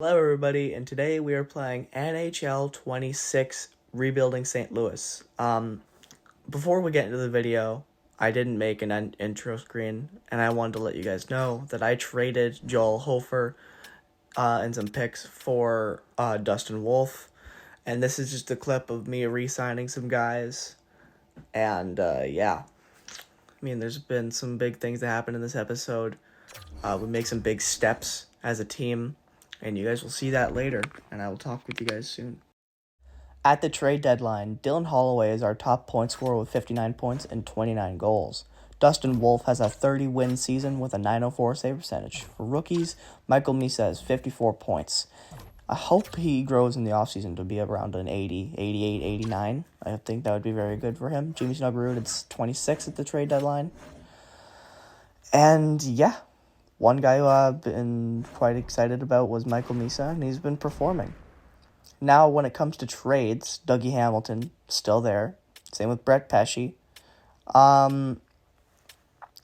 Hello everybody, and today we are playing NHL 26 Rebuilding St. Louis. Before we get into the video, I didn't make an intro screen, and I wanted to let you guys know that I traded Joel Hofer and some picks for Dustin Wolf, and this is just a clip of me re-signing some guys, and yeah. I mean, there's been some big things that happened in this episode. We make some big steps as a team, and you guys will see that later, and I will talk with you guys soon. At the trade deadline, Dylan Holloway is our top point scorer with 59 points and 29 goals. Dustin Wolf has a 30-win season with a .904 save percentage. For rookies, Michael Misa has 54 points. I hope he grows in the offseason to be around an 80, 88, 89. I think that would be very good for him. Jimmy Snuggerud is 26 at the trade deadline. And yeah, one guy who I've been quite excited about was Michael Misa, and he's been performing. Now, when it comes to trades, Dougie Hamilton, still there. Same with Brett Pesce. I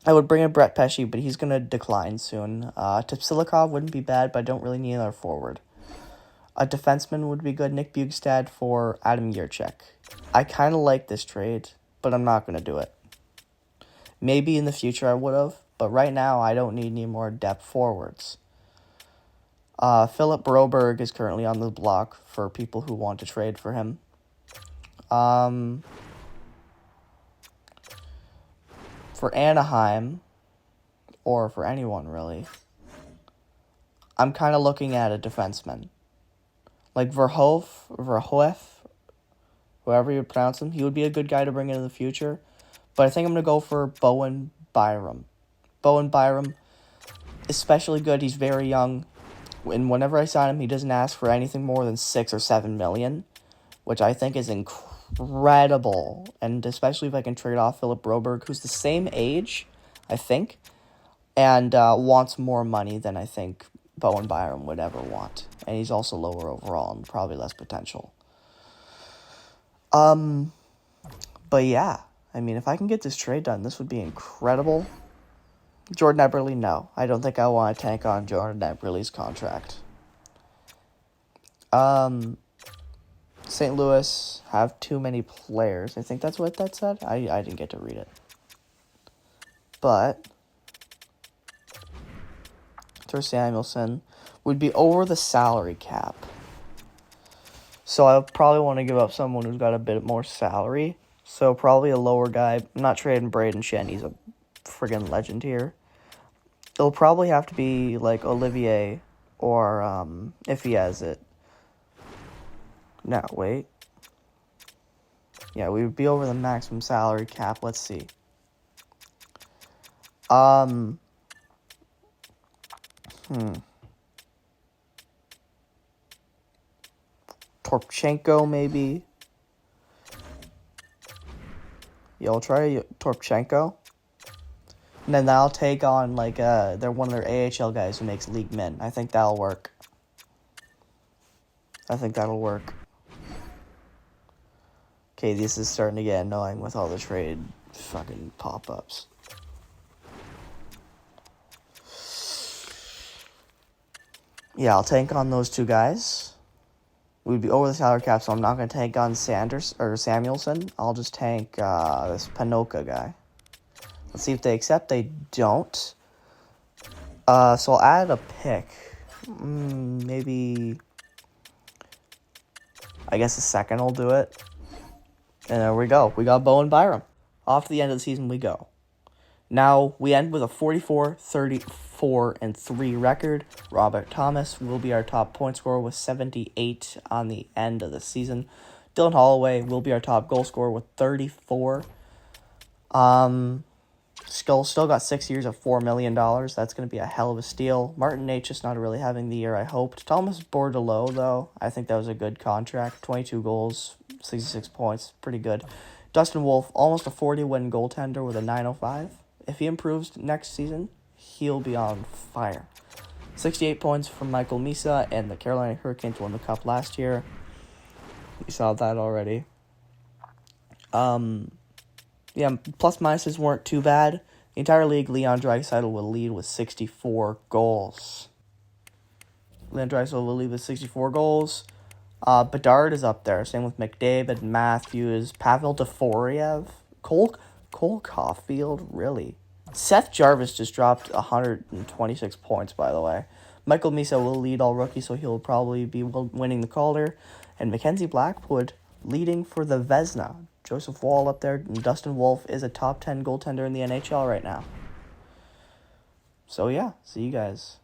would bring in Brett Pesce, but he's going to decline soon. Tipsilikov wouldn't be bad, but I don't really need another forward. A defenseman would be good. Nick Bjugstad for Adam Yurchek. I kind of like this trade, but I'm not going to do it. Maybe in the future I would have, but right now I don't need any more depth forwards. Philip Broberg is currently on the block for people who want to trade for him. For Anaheim, or for anyone really, I'm kind of looking at a defenseman. Like Verhoef, whoever you pronounce him, he would be a good guy to bring in the future. But I think I'm going to go for Bowen Byram. Bowen Byram, especially good. He's very young. And whenever I sign him, he doesn't ask for anything more than $6 or $7 million, which I think is incredible. And especially if I can trade off Philip Broberg, who's the same age, I think, and wants more money than I think Bowen Byram would ever want. And he's also lower overall and probably less potential. But yeah, I mean, if I can get this trade done, this would be incredible. Jordan Eberle, no. I don't think I want to tank on Jordan Eberle's contract. St. Louis have too many players. I think that's what that said. I didn't get to read it. But Tor Samuelson would be over the salary cap. So I probably want to give up someone who's got a bit more salary. So probably a lower guy. I'm not trading Braden Shen. He's a friggin' legend here. It'll probably have to be like Olivier or if he has it. No, wait. Yeah, we would be over the maximum salary cap. Let's see. Torpchenko, maybe. Yeah, I'll try Torpchenko. And then I'll take on, like, they're one of their AHL guys who makes league min. I think that'll work. Okay, this is starting to get annoying with all the trade fucking pop-ups. Yeah, I'll tank on those two guys. We'd be over the salary cap, so I'm not going to tank on Samuelson. I'll just tank this Panoka guy. Let's see if they accept. They don't. So I'll add a pick. Maybe, I guess a second will do it. And there we go. We got Bowen Byram. Off to the end of the season we go. Now we end with a 44, 34, and 3 record. Robert Thomas will be our top point scorer with 78 on the end of the season. Dylan Holloway will be our top goal scorer with 34. Still got 6 years of $4 million. That's going to be a hell of a steal. Martin H just not really having the year I hoped. Thomas Bordelot, though, I think that was a good contract. 22 goals, 66 points, pretty good. Dustin Wolf, almost a 40-win goaltender with a .905. If he improves next season, he'll be on fire. 68 points from Michael Misa, and the Carolina Hurricanes won the Cup last year. You saw that already. Yeah, plus minuses weren't too bad. The entire league, Leon Draisaitl will lead with 64 goals. Leon Draisaitl will leave with 64 goals. Bedard is up there. Same with McDavid, Matthews, Pavel Dvoriev, Cole Caulfield, really. Seth Jarvis just dropped 126 points, by the way. Michael Misa will lead all rookies, so he'll probably be winning the Calder. And Mackenzie Blackwood leading for the Vezina. Joseph Woll up there, and Dustin Wolf is a top 10 goaltender in the NHL right now. So yeah, see you guys.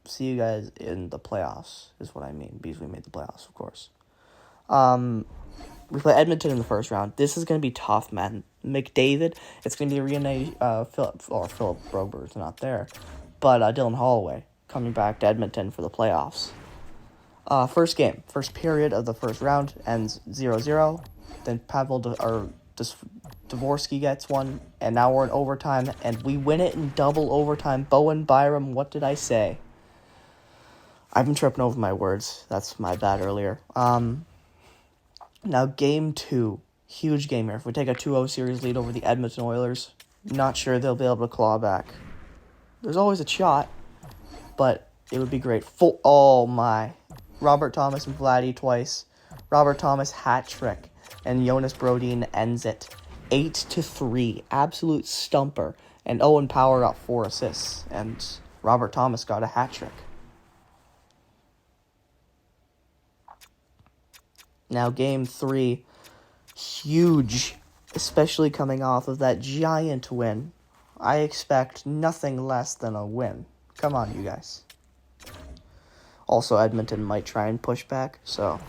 See you guys in the playoffs, is what I mean, because we made the playoffs, of course. We play Edmonton in the first round. This is going to be tough, man. McDavid, it's going to be Philip Broberg's not there, but Dylan Holloway coming back to Edmonton for the playoffs. First game, first period of the first round ends 0-0. Then Dvorsky gets one, and now we're in overtime, and we win it in double overtime. Bowen Byram, what did I say? I've been tripping over my words. That's my bad earlier. Now, game 2. Huge game here. If we take a 2-0 series lead over the Edmonton Oilers, not sure they'll be able to claw back. There's always a shot, but it would be great. Oh, my. Robert Thomas and Vladdy twice. Robert Thomas hat trick, and Jonas Brodin ends it. 8-3. Absolute stumper. And Owen Power got 4 assists, and Robert Thomas got a hat trick. Now, game 3, huge, especially coming off of that giant win. I expect nothing less than a win. Come on, you guys. Also, Edmonton might try and push back, so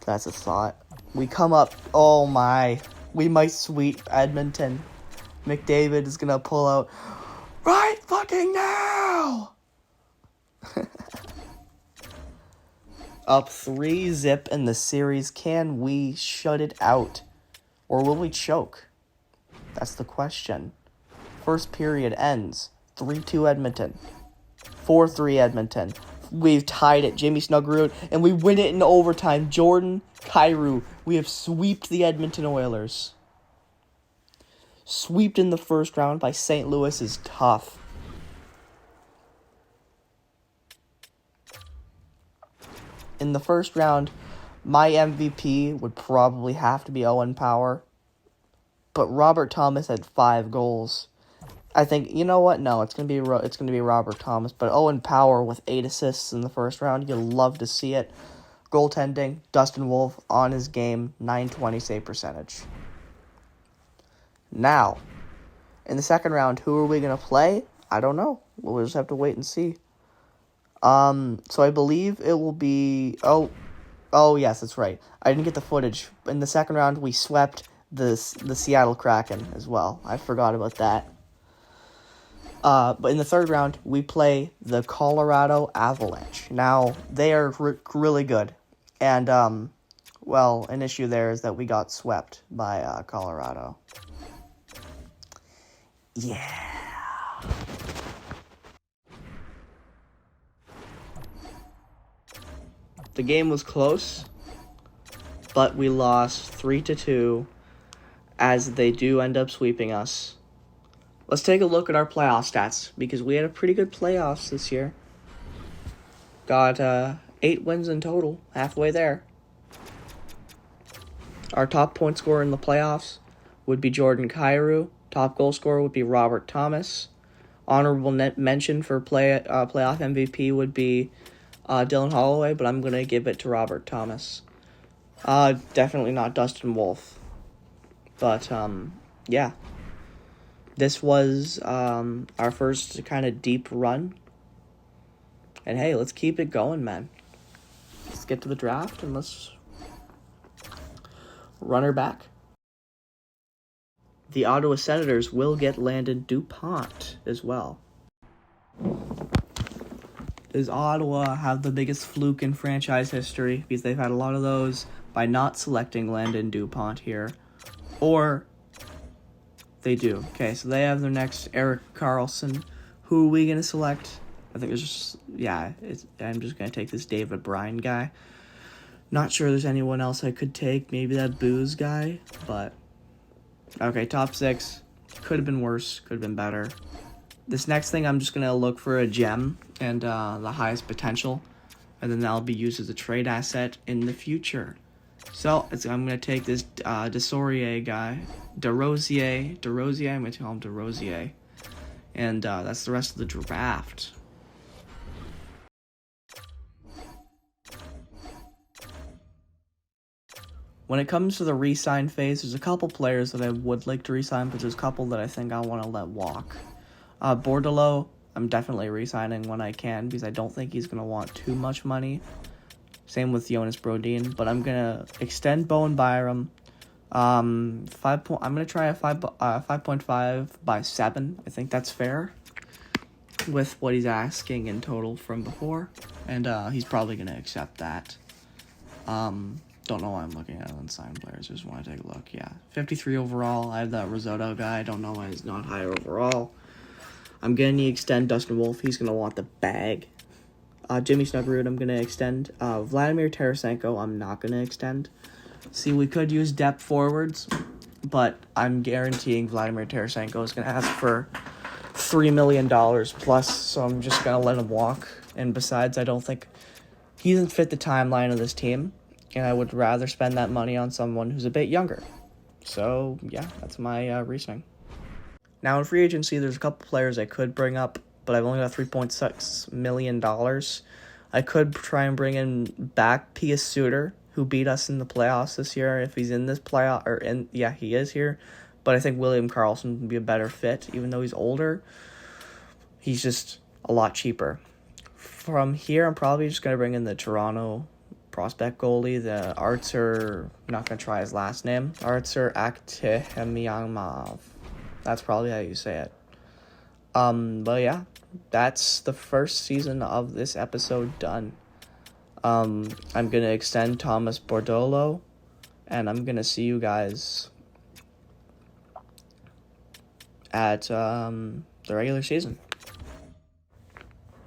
that's a thought. We come up, oh my, we might sweep Edmonton. McDavid is going to pull out right fucking now! Up 3-0 in the series. Can we shut it out? Or will we choke? That's the question. First period ends 3-2 Edmonton. 4-3 Edmonton. We've tied it. Jamie Snuggerud. And we win it in overtime. Jordan Kyrou. We have sweeped the Edmonton Oilers. Sweeped in the first round by St. Louis is tough. In the first round, my MVP would probably have to be Owen Power. But Robert Thomas had 5 goals. I think, you know what? No, it's gonna be Robert Thomas. But Owen Power with 8 assists in the first round, you'll love to see it. Goaltending, Dustin Wolf on his game, .920 save percentage. Now, in the second round, who are we gonna play? I don't know. We'll just have to wait and see. So I believe it will be, oh yes, that's right. I didn't get the footage. In the second round, we swept the Seattle Kraken as well. I forgot about that. But in the third round, we play the Colorado Avalanche. Now, they are really good. And, well, an issue there is that we got swept by Colorado. Yeah. The game was close, but we lost 3-2, as they do end up sweeping us. Let's take a look at our playoff stats, because we had a pretty good playoffs this year. Got 8 wins in total, halfway there. Our top point scorer in the playoffs would be Jordan Kyrou. Top goal scorer would be Robert Thomas. Honorable mention for playoff MVP would be Dylan Holloway, but I'm going to give it to Robert Thomas. Definitely not Dustin Wolf. But, yeah. This was our first kind of deep run. And hey, let's keep it going, man. Let's get to the draft and let's run her back. The Ottawa Senators will get Landon DuPont as well. Does Ottawa have the biggest fluke in franchise history? Because they've had a lot of those by not selecting Landon DuPont here. Or they do. Okay, so they have their next Erik Karlsson. Who are we going to select? I think it's just, yeah, I'm just going to take this David Bryan guy. Not sure there's anyone else I could take. Maybe that Booze guy, but okay, top 6. Could have been worse, could have been better. This next thing, I'm just going to look for a gem and the highest potential, and then that'll be used as a trade asset in the future. So, I'm going to take this DeRosier guy, DeRosier, I'm going to call him DeRosier, and that's the rest of the draft. When it comes to the re-sign phase, there's a couple players that I would like to re-sign, but there's a couple that I think I want to let walk. Bordeleau, I'm definitely re-signing when I can, because I don't think he's going to want too much money. Same with Jonas Brodin, but I'm going to extend Bowen Byram. I'm going to try a 5.5 by 7. I think that's fair with what he's asking in total from before, and he's probably going to accept that. Don't know why I'm looking at unsigned players. Just want to take a look. Yeah, 53 overall. I have that Risotto guy. I don't know why he's not higher overall. I'm going to extend Dustin Wolf. He's going to want the bag. Jimmy Snuggerud, I'm going to extend. Vladimir Tarasenko, I'm not going to extend. See, we could use depth forwards, but I'm guaranteeing Vladimir Tarasenko is going to ask for $3 million plus, so I'm just going to let him walk. And besides, I don't think he doesn't fit the timeline of this team, and I would rather spend that money on someone who's a bit younger. So, yeah, that's my reasoning. Now, in free agency, there's a couple players I could bring up, but I've only got $3.6 million. I could try and bring in back Pius Suter, who beat us in the playoffs this year, if he's in this playoff, he is here. But I think William Karlsson would be a better fit, even though he's older. He's just a lot cheaper. From here, I'm probably just going to bring in the Toronto prospect goalie, the Artsur, I'm not going to try his last name, Artsur Akhtemyanov. That's probably how you say it. But yeah, that's the first season of this episode done. I'm going to extend Thomas Bordeleau, and I'm going to see you guys at the regular season.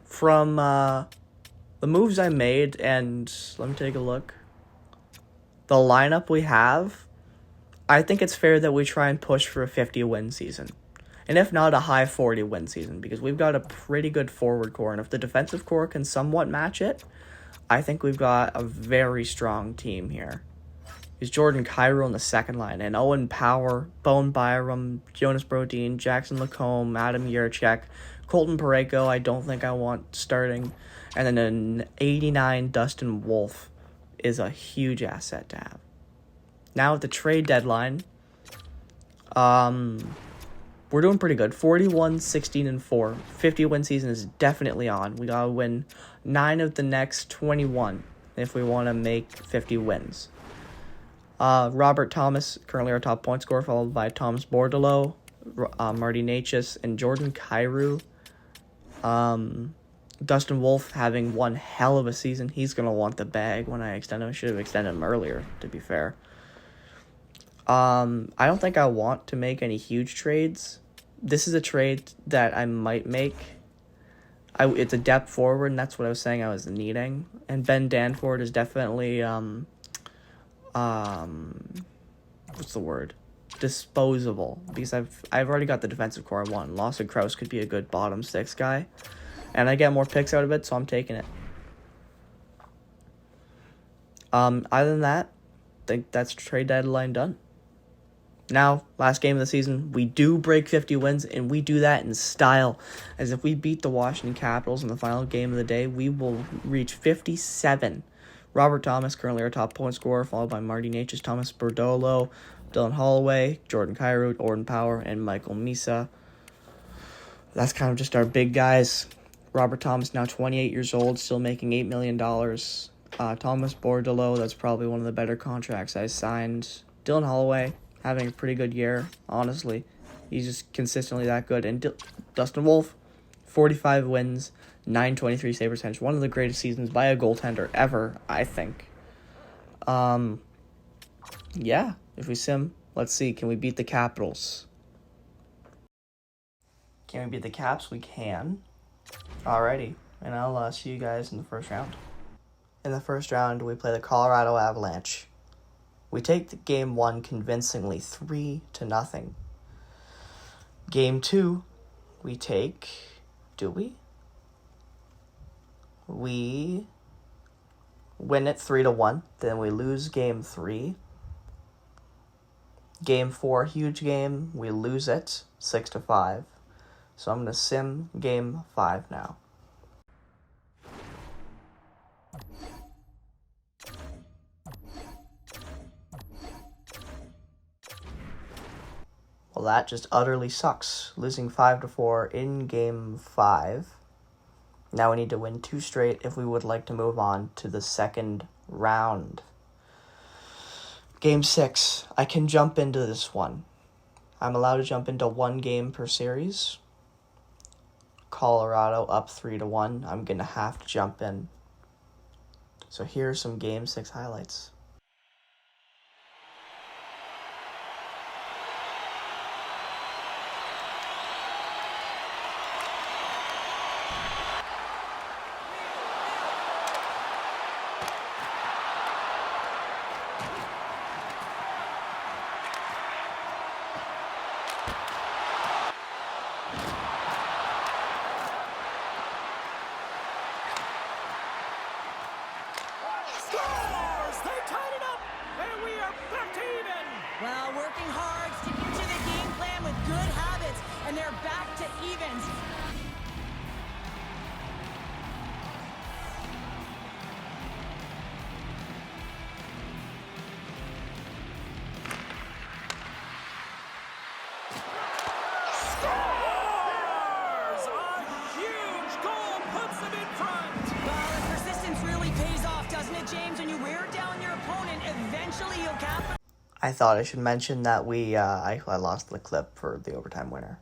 From the moves I made, and let me take a look. The lineup we have, I think it's fair that we try and push for a 50-win season. And if not, a high 40-win season, because we've got a pretty good forward core. And if the defensive core can somewhat match it, I think we've got a very strong team here. There's Jordan Kyrou on the second line, and Owen Power, Bowen Byram, Jonas Brodin, Jackson Lacombe, Adam Yurchek, Colton Parayko, I don't think I want starting. And then an 89 Dustin Wolf is a huge asset to have. Now at the trade deadline, we're doing pretty good. 41, 16, and 4. 50-win season is definitely on. We got to win 9 of the next 21 if we want to make 50 wins. Robert Thomas, currently our top point scorer, followed by Thomas Bordeleau, Marty Necas, and Jordan Kyrou. Dustin Wolf having one hell of a season. He's going to want the bag when I extend him. I should have extended him earlier, to be fair. I don't think I want to make any huge trades. This is a trade that I might make. It's a depth forward, and that's what I was saying I was needing. And Ben Danford is definitely, what's the word? Disposable. Because I've already got the defensive core I want. Lawson Crouse could be a good bottom six guy. And I get more picks out of it, so I'm taking it. Other than that, I think that's trade deadline done. Now, last game of the season, we do break 50 wins, and we do that in style. As if we beat the Washington Capitals in the final game of the day, we will reach 57. Robert Thomas, currently our top point scorer, followed by Marty Necas, Thomas Bordeleau, Dylan Holloway, Jordan Kyrou, Owen Power, and Michael Misa. That's kind of just our big guys. Robert Thomas, now 28 years old, still making $8 million. Thomas Bordeleau, that's probably one of the better contracts I signed. Dylan Holloway, having a pretty good year, honestly. He's just consistently that good. And Dustin Wolf, 45 wins, 923 save percentage. One of the greatest seasons by a goaltender ever, I think. Yeah, if we sim, let's see. Can we beat the Capitals? Can we beat the Caps? We can. Alrighty, and I'll see you guys in the first round. In the first round, we play the Colorado Avalanche. We take the game 1 convincingly, 3-0. Game 2, We take... Do we? We win it 3-1. Then we lose game 3. Game 4, huge game. We lose it 6-5. So I'm going to sim game 5 now. Well, that just utterly sucks. Losing 5-4 in game 5. Now we need to win 2 straight if we would like to move on to the second round. Game 6. I can jump into this one. I'm allowed to jump into 1 game per series. Colorado up 3-1. I'm going to have to jump in. So here's some Game 6 highlights. Well, working hard, sticking to the game plan with good habits, and they're back to evens. Scores! A huge goal puts them in front! Well, the persistence really pays off, doesn't it, James? When you wear down your opponent, eventually you'll capitalize. I thought I should mention that I lost the clip for the overtime winner.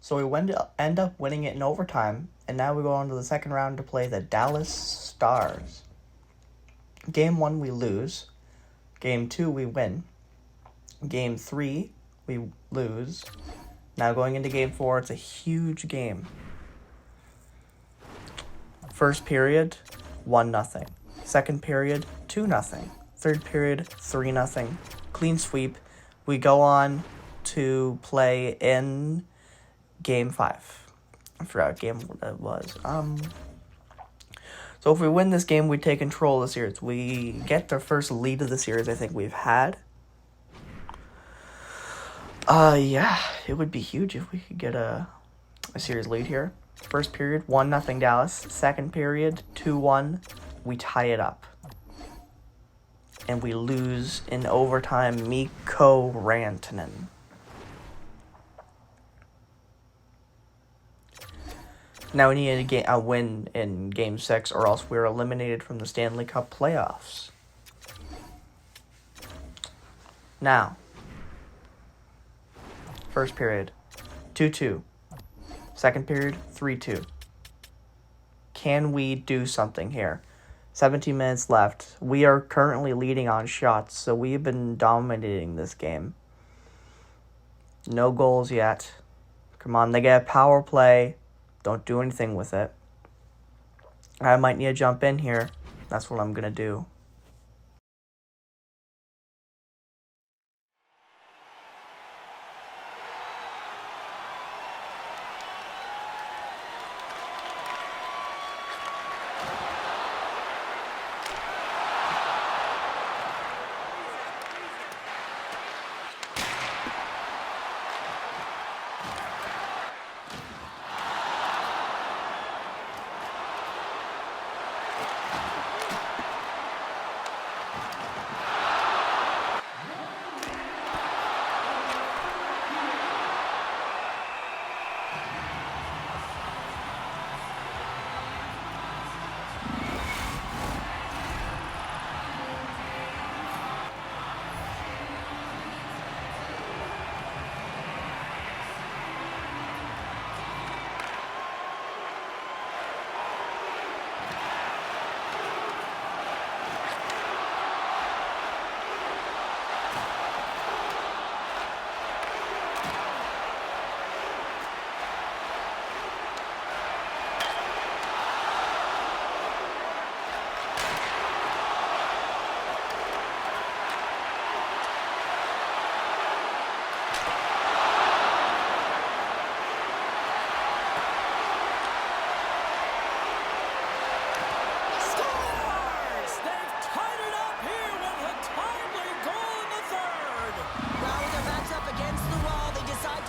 So we end up winning it in overtime, and now we go on to the second round to play the Dallas Stars. Game 1 we lose. Game 2 we win. Game 3 we lose. Now going into Game 4, it's a huge game. First period, 1-0. Second period, 2-0. Third period, 3-0. Clean sweep. We go on to play in Game 5. I forgot what game that was. So if we win this game, we take control of the series. We get the first lead of the series I think we've had. Yeah, it would be huge if we could get a series lead here. First period, 1-0 Dallas. Second period, 2-1. We tie it up. And we lose in overtime, Mikko Rantanen. Now we need to get a win in Game 6 or else we're eliminated from the Stanley Cup playoffs. Now, first period, 2-2. Second period, 3-2. Can we do something here? 17 minutes left. We are currently leading on shots, so we've been dominating this game. No goals yet. Come on, they get a power play. Don't do anything with it. I might need to jump in here. That's what I'm going to do.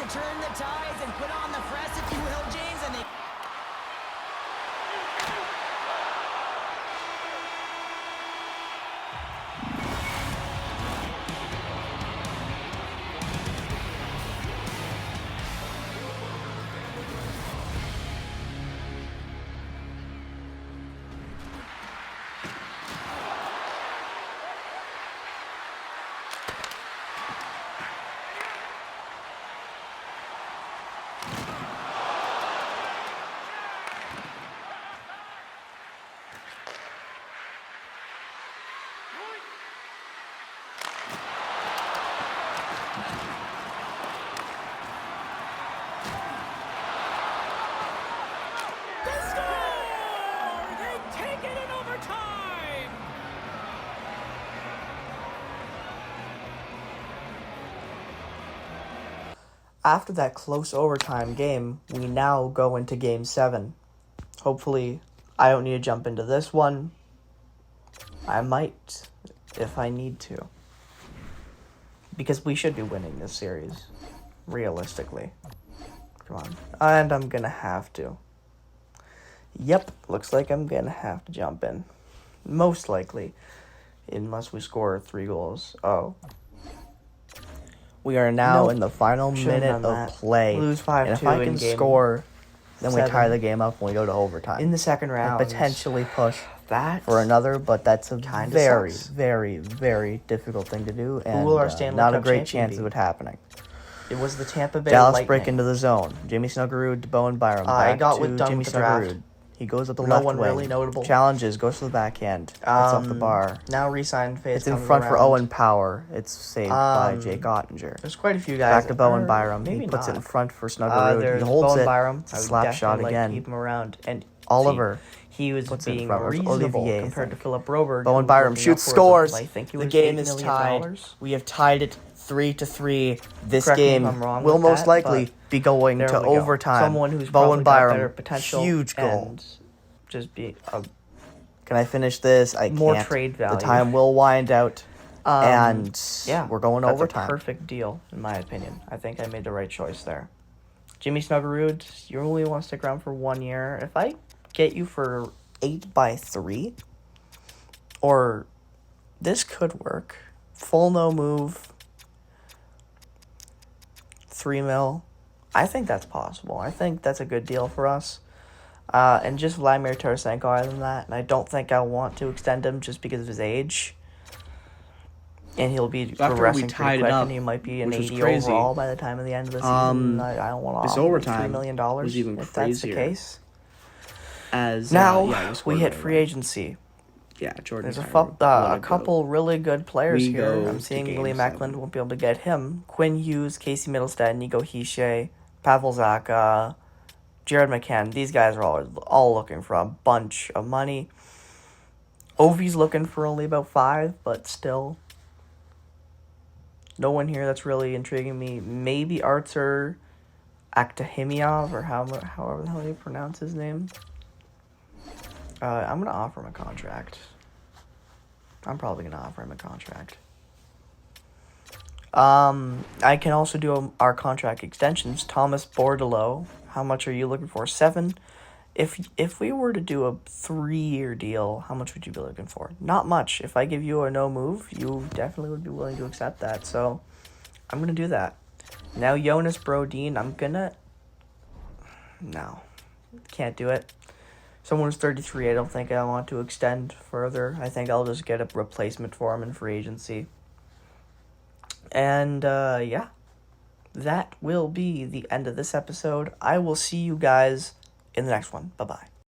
turn the tides and put on the press, if you will, James, and they... They score! They take it in overtime! After that close overtime game, we now go into Game 7. Hopefully, I don't need to jump into this one. I might, if I need to. Because we should be winning this series, realistically. Come on. And I'm gonna have to. Yep, looks like I'm gonna have to jump in. Most likely. Unless we score 3 goals. Oh. We are now Nope. in the final Should've minute done of that. play. Lose 5-2 and if I in can game score, then we tie 7. the game up and we go to overtime. In the second round. and potentially push That for another, but that's a Kinda very, sucks. very, very difficult thing to do, and will our Stanley not a Cup great champion chance be? of it happening. It was the Tampa Bay Dallas Lightning. break into the zone. Jimmy Snuggerud to Bowen Byram. I Back got to with done Jimmy with the draft. Snuggerud. He goes up the No left one wing. really notable. Challenges, goes to the backhand. It's off the bar. Now re-signed phase. It's in comes front for around. Owen Power. It's saved by Jake Ottinger. There's quite a few guys. Back to Bowen or Byram. He Maybe puts not. it in front for Snuggerud. There's He holds Bowen it. Byram. It's a I would slap shot definitely like again. to keep him around. And Oliver he was puts it in being front. It was reasonable Olivier, I compared to think. Philip Broberg. Bowen who was Byram looking shoots, upwards of, scores. I think it The was game $8 is million. tied. We have tied it 3-3. This Correct me if game I'm wrong will with most that, likely but be going there to we go. overtime. Someone who's Bowen probably got Byram, better potential. huge goal. And just be Can I finish this? I more can't. trade The value. time will wind out, and yeah, we're going that's overtime. a perfect deal, in my opinion. I think I made the right choice there. Jimmy Snuggerud, you only want to stick around for 1 year. If I get you for 8x3, or this could work. Full no move, 3 mil. I think that's possible. I think that's a good deal for us. And just Vladimir Tarasenko other than that. And I don't think I want to extend him just because of his age. And he'll be After we progressing tied pretty it quick, up, and he might be an which was 80 crazy, overall by the time of the end of the season. I don't want to this offer him overtime $3 million was even if that's the crazier. case. As Now yeah, we hit free agency. Yeah, Jordan. There's Kyrou, what a goat. couple really good players We here. go I'm to seeing game William 7. Eklund won't be able to get him. Quinn Hughes, Casey Middlestad, Nico Hischier, Pavel Zacha, Jared McCann. These guys are all looking for a bunch of money. Ovi's looking for only about 5, but still. No one here that's really intriguing me. Maybe Artur Aktahimiov, or however the hell you pronounce his name. I'm going to offer him a contract. I'm probably going to offer him a contract. I can also do our contract extensions. Thomas Bordelot, how much are you looking for? 7. If we were to do a 3-year deal, how much would you be looking for? Not much. If I give you a no move, you definitely would be willing to accept that. So I'm going to do that. Now Jonas Brodin, no, can't do it. Someone who's 33, I don't think I want to extend further. I think I'll just get a replacement for him in free agency. And, yeah. That will be the end of this episode. I will see you guys in the next one. Bye-bye.